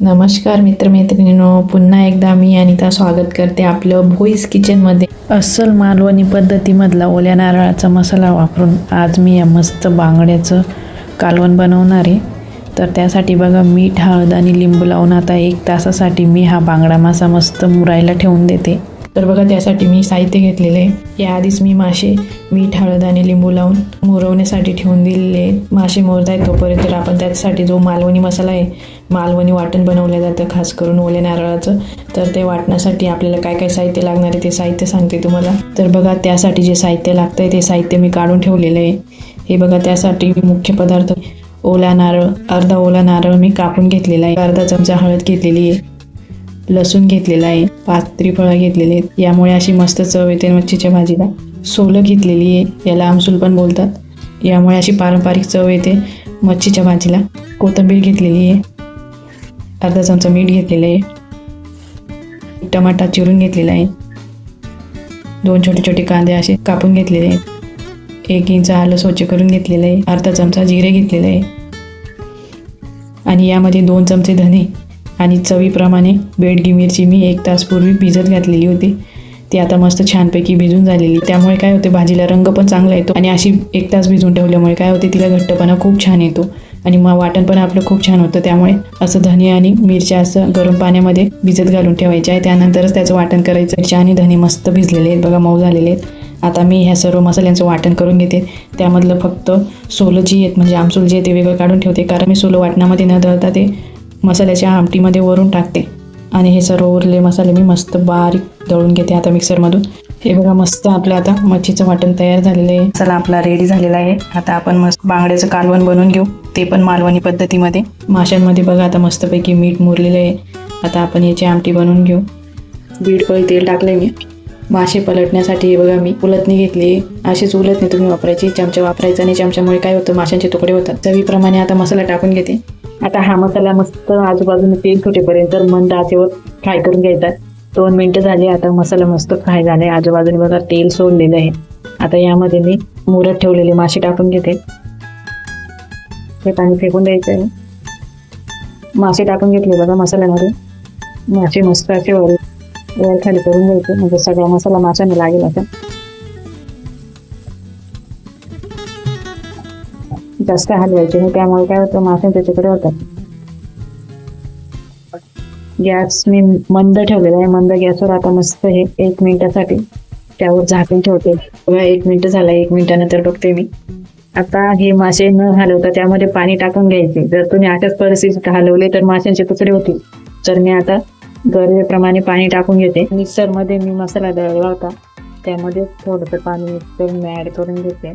नमस्कार मित्रमैत्रिणींनो, पुन्हा एकदा मी अनिता स्वागत करते आपलं भोईस किचनमध्ये। अस्सल मालवणी पद्धतीमधला ओल्या नारळाचा मसाला वापरून आज मी या मस्त बांगड्याचं कालवण बनवणार आहे। तर त्यासाठी बघा, मीठ, हळद आणि लिंबू लावून आता 1 तासासाठी मी हा बांगडा मासा मस्त मुरायला ठेवून देते। तर बघा, त्यासाठी मी साहित्य घेतलेले आहे। याआधीच मी मासे मीठ, हळद आणि लिंबू लावून मुरवण्यासाठी ठेवून दिलेले। मासे मुरतायत तोपर्यंत आपण त्यासाठी जो मालवणी मसाला आहे, मालवणी वाटण बनवलं जातं खास करून ओल्या नारळाचं। तर ते वाटण्यासाठी आपल्याला काय काय साहित्य लागणार आहे ते साहित्य सांगते तुम्हाला। तर बघा, त्यासाठी जे साहित्य लागतंय ते साहित्य मी काढून ठेवलेलं आहे। हे बघा, त्यासाठी मुख्य पदार्थ ओला नारळ, अर्धा ओला नारळ मी कापून घेतलेला आहे, अर्धा चमचा हळद घेतलेली आहे, लसूण घेतलेला आहे, 5 त्रिफळा घेतलेले आहेत, यामुळे अशी मस्त चव येते मच्छीच्या भाजीला। सोलं घेतलेली आहे, याला आमसूल पण बोलतात, यामुळे अशी पारंपरिक चव येते मच्छीच्या भाजीला। कोथिंबीर घेतलेली आहे, अर्धा चमचा मीठ घेतलेलं आहे, टमाटा चिरून घेतलेला आहे, 2 छोटे छोटे कांदे असे कापून घेतलेले आहेत, 1 इंच आलं स्वच्छ करून घेतलेलं आहे, अर्धा चमचा जिरे घेतलेलं आहे आणि यामध्ये 2 चमचे धने आणि चवीप्रमाणे बेडगी मिरची मी 1 तास पूर्वी भिजत घातलेली होती। ती आता मस्त छानपैकी भिजून झालेली, त्यामुळे काय होते भाजीला रंग पण चांगला येतो आणि अशी 1 तास भिजून ठेवल्यामुळे काय होते तिला घट्टपणा खूप छान येतो आणि मग वाटण पण आपलं खूप छान होतं। त्यामुळे असं धने आणि मिरच्या असं गरम पाण्यामध्ये भिजत घालून ठेवायच्या आहे, त्यानंतरच त्याचं वाटण करायचं। मिरच्या आणि धने मस्त भिजलेले आहेत बघा, मऊ झालेले आहेत। आता मी ह्या सर्व मसाल्यांचं वाटण करून घेते। त्यामधलं फक्त सोलं जी आहेत म्हणजे आमसूल जे ते वेगळं काढून ठेवते, कारण मी सोलं वाटणामध्ये न दळता ते मसाल्याच्या आमटीमध्ये वरून टाकते आणि हे सर्व उरलेले मसाले मी मस्त बारीक दळून घेते आता मिक्सरमधून। हे बघा, मस्त आपलं आता मच्छीचं वाटण तयार झालेलं आहे, मसाला आपला रेडी झालेला आहे। आता आपण मस्त बांगड्याचं कालवण बनवून घेऊ, ते पण मालवणी पद्धतीमध्ये। माशांमध्ये बघा आता मस्तपैकी मीठ मुरलेलं आहे। आता आपण याची आमटी बनवून घेऊ। दीड पळी तेल टाकले मी। मासे पलटण्यासाठी हे बघा मी उलटणी घेतली, अशीच उलटणी तुम्ही वापरायची, चमचा वापरायचा आणि चमच्यामुळे काय होतं माशांचे तुकडे होतात। चवीप्रमाणे आता मसाला टाकून घेते। आता हा मसाला मस्त आजूबाजूने तेल सुटेपर्यंत मंद आचेवर फ्राय करून घ्यायचा। 2 मिनिटं झाली, आता मसाला मस्त फ्राय झालाय, आजूबाजूने बघा तेल सोडलेलं आहे। आता यामध्ये मी मुरत ठेवलेले मासे टाकून घेते, हे पाणी फेकून द्यायचं आहे। मासे टाकून घेतले बघा मसाल्यामध्ये, मासे मस्त असे वर खाली करून घ्यायचे म्हणजे सगळा मसाला माशाने लागेल आता। जास्त हलवायचे नाही, त्यामुळे काय होतं माशांचे तुकडे होतात। गॅस मी मंद ठेवलेला आहे, मंद गॅसवर आता मस्त हे 1 मिनिटासाठी त्यावर झाकून ठेवते। बघा 1 मिनिट झाला, 1 मिनिटानंतर बघते मी। आता हे मासे न हलवता त्यामध्ये पाणी टाकून घ्यायचे। जर तुम्ही अशाच परिस्थितीत हलवले तर माशांचे तुकडे होतील। तर मी आता गरजेप्रमाणे पाणी टाकून घेते। मिक्सरमध्ये मी मसाला दळला होता, त्यामध्ये थोडंसं पाणी मिक्स करून मी ॲड करून घेते।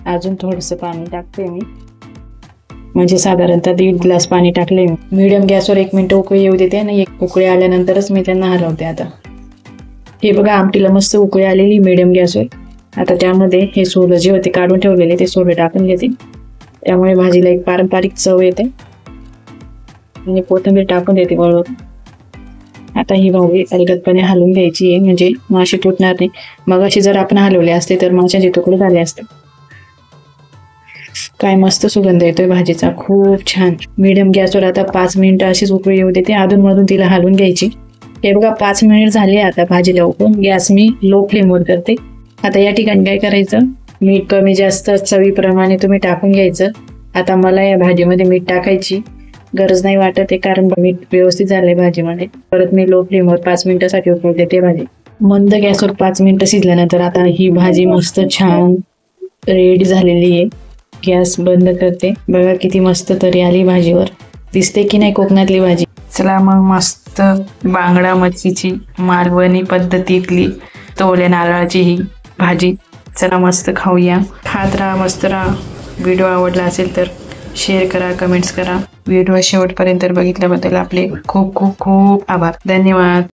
अजून थोडंसं पाणी टाकते मी, म्हणजे साधारणतः 1.5 ग्लास पाणी टाकले मी। मीडियम गॅसवर 1 मिनिट उकळी येऊ देते आणि 1 उकळी आल्यानंतरच मी त्यांना हलवते। आता हे बघा, आमटीला मस्त उकळी आलेली मीडियम गॅसवर। आता त्यामध्ये हे सोलं जे होते काढून ठेवलेले ते सोले टाकून घेते, त्यामुळे भाजीला एक पारंपरिक चव येते आणि कोथिंबीर टाकून देते वळवून। आता ही भाजी अलगदपणे हलवून घ्यायची आहे, म्हणजे मासे तुटणार नाही। मग अशी जर आपण हलवले असते तर माशाचे तुकडे झाले असते। काय मस्त सुगंध येतोय भाजीचा, खूप छान। मीडियम गॅसवर आता 5 मिनिटं अशीच उकळी येऊ देते, अधूनमधून तिला हलवून घ्यायची। हे बघा 5 मिनिट झाले, आता भाजीला उकळून गॅस मी लो फ्लेमवर करते। आता या ठिकाणी काय करायचं, मीठ कमी जास्त चवीप्रमाणे तुम्ही टाकून घ्यायचं। आता मला या भाजीमध्ये मीठ टाकायची गरज नाही वाटत आहे, कारण मीठ व्यवस्थित झालंय भाजीमध्ये। परत मी लो फ्लेमवर 5 मिनिटासाठी उकळू देते भाजी। मंद गॅसवर 5 मिनिटं शिजल्यानंतर आता ही भाजी मस्त छान रेडी झालेली आहे। गॅस बंद करते, बघा किती मस्त तरी आली भाजीवर, दिसते की नाही कोकणातली भाजी। चला मग, मस्त बांगडा मच्छीची मालवणी पद्धतीतली ओल्या नारळाची ही भाजी, चला मस्त खाऊया। खात राहा, मस्त राहा। व्हिडिओ आवडला असेल तर शेअर करा, कमेंट्स करा। व्हिडिओ शेवटपर्यंत बघितल्याबद्दल आपले खूप खूप खूप आभार, धन्यवाद।